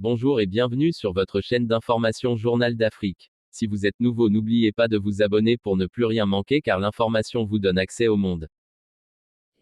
Bonjour et bienvenue sur votre chaîne d'information Journal d'Afrique. Si vous êtes nouveau, n'oubliez pas de vous abonner pour ne plus rien manquer car l'information vous donne accès au monde.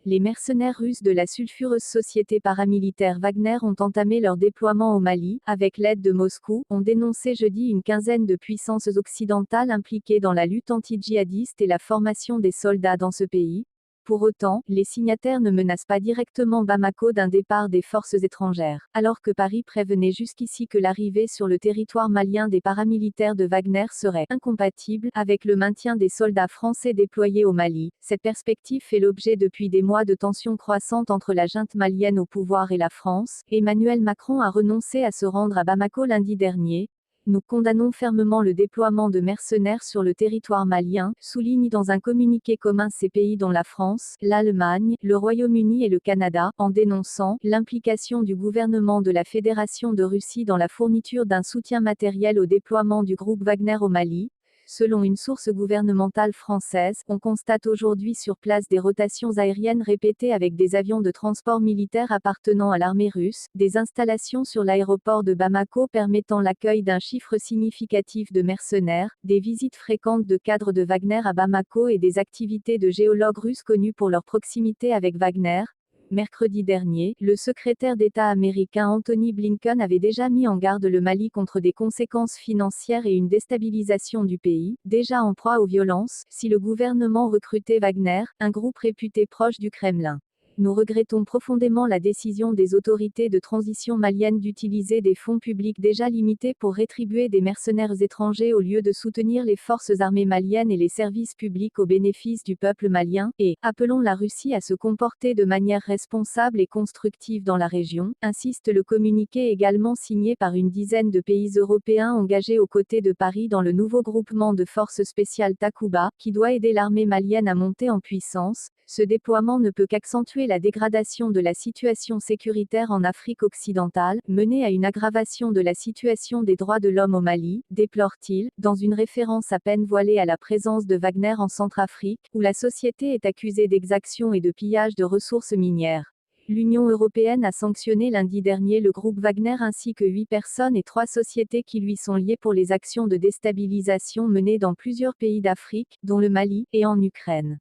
Les mercenaires russes de la sulfureuse société paramilitaire Wagner ont entamé leur déploiement au Mali, avec l'aide de Moscou, ont dénoncé jeudi une quinzaine de puissances occidentales impliquées dans la lutte anti-djihadiste et la formation des soldats dans ce pays. Pour autant, les signataires ne menacent pas directement Bamako d'un départ des forces étrangères, alors que Paris prévenait jusqu'ici que l'arrivée sur le territoire malien des paramilitaires de Wagner serait incompatible avec le maintien des soldats français déployés au Mali. Cette perspective fait l'objet depuis des mois de tensions croissantes entre la junte malienne au pouvoir et la France. Emmanuel Macron a renoncé à se rendre à Bamako lundi dernier. Nous condamnons fermement le déploiement de mercenaires sur le territoire malien, souligne dans un communiqué commun ces pays dont la France, l'Allemagne, le Royaume-Uni et le Canada, en dénonçant l'implication du gouvernement de la Fédération de Russie dans la fourniture d'un soutien matériel au déploiement du groupe Wagner au Mali. Selon une source gouvernementale française, on constate aujourd'hui sur place des rotations aériennes répétées avec des avions de transport militaire appartenant à l'armée russe, des installations sur l'aéroport de Bamako permettant l'accueil d'un chiffre significatif de mercenaires, des visites fréquentes de cadres de Wagner à Bamako et des activités de géologues russes connus pour leur proximité avec Wagner. Mercredi dernier, le secrétaire d'État américain Anthony Blinken avait déjà mis en garde le Mali contre des conséquences financières et une déstabilisation du pays, déjà en proie aux violences, si le gouvernement recrutait Wagner, un groupe réputé proche du Kremlin. Nous regrettons profondément la décision des autorités de transition maliennes d'utiliser des fonds publics déjà limités pour rétribuer des mercenaires étrangers au lieu de soutenir les forces armées maliennes et les services publics au bénéfice du peuple malien, et appelons la Russie à se comporter de manière responsable et constructive dans la région, insiste le communiqué également signé par une dizaine de pays européens engagés aux côtés de Paris dans le nouveau groupement de forces spéciales Takuba, qui doit aider l'armée malienne à monter en puissance. Ce déploiement ne peut qu'accentuer la dégradation de la situation sécuritaire en Afrique occidentale, mener à une aggravation de la situation des droits de l'homme au Mali, déplore-t-il, dans une référence à peine voilée à la présence de Wagner en Centrafrique, où la société est accusée d'exaction et de pillage de ressources minières. L'Union européenne a sanctionné lundi dernier le groupe Wagner ainsi que 8 personnes et 3 sociétés qui lui sont liées pour les actions de déstabilisation menées dans plusieurs pays d'Afrique, dont le Mali, et en Ukraine.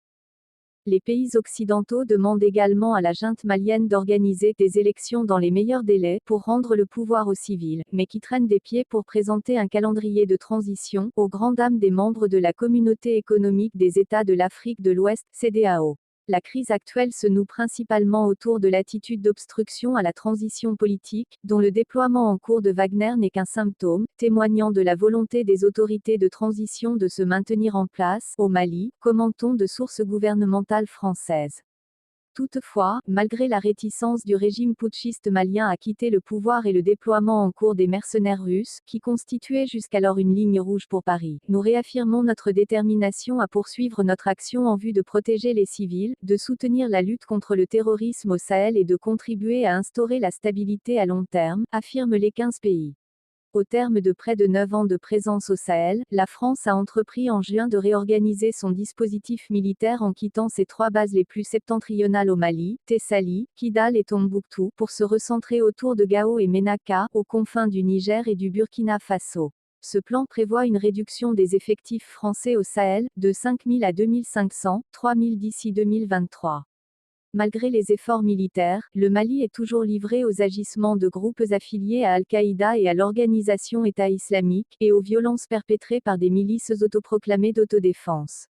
Les pays occidentaux demandent également à la junte malienne d'organiser des élections dans les meilleurs délais pour rendre le pouvoir aux civils, mais qui traînent des pieds pour présenter un calendrier de transition, aux grandes dames des membres de la Communauté économique des États de l'Afrique de l'Ouest, CEDEAO. La crise actuelle se noue principalement autour de l'attitude d'obstruction à la transition politique, dont le déploiement en cours de Wagner n'est qu'un symptôme, témoignant de la volonté des autorités de transition de se maintenir en place, au Mali, commente-t-on de sources gouvernementales françaises. Toutefois, malgré la réticence du régime putschiste malien à quitter le pouvoir et le déploiement en cours des mercenaires russes, qui constituaient jusqu'alors une ligne rouge pour Paris, nous réaffirmons notre détermination à poursuivre notre action en vue de protéger les civils, de soutenir la lutte contre le terrorisme au Sahel et de contribuer à instaurer la stabilité à long terme, affirment les 15 pays. Au terme de près de 9 ans de présence au Sahel, la France a entrepris en juin de réorganiser son dispositif militaire en quittant ses 3 bases les plus septentrionales au Mali, Tessalit, Kidal et Tombouctou, pour se recentrer autour de Gao et Ménaka, aux confins du Niger et du Burkina Faso. Ce plan prévoit une réduction des effectifs français au Sahel, de 5 000 à 2 500, 3 000 d'ici 2023. Malgré les efforts militaires, le Mali est toujours livré aux agissements de groupes affiliés à Al-Qaïda et à l'organisation État islamique, et aux violences perpétrées par des milices autoproclamées d'autodéfense.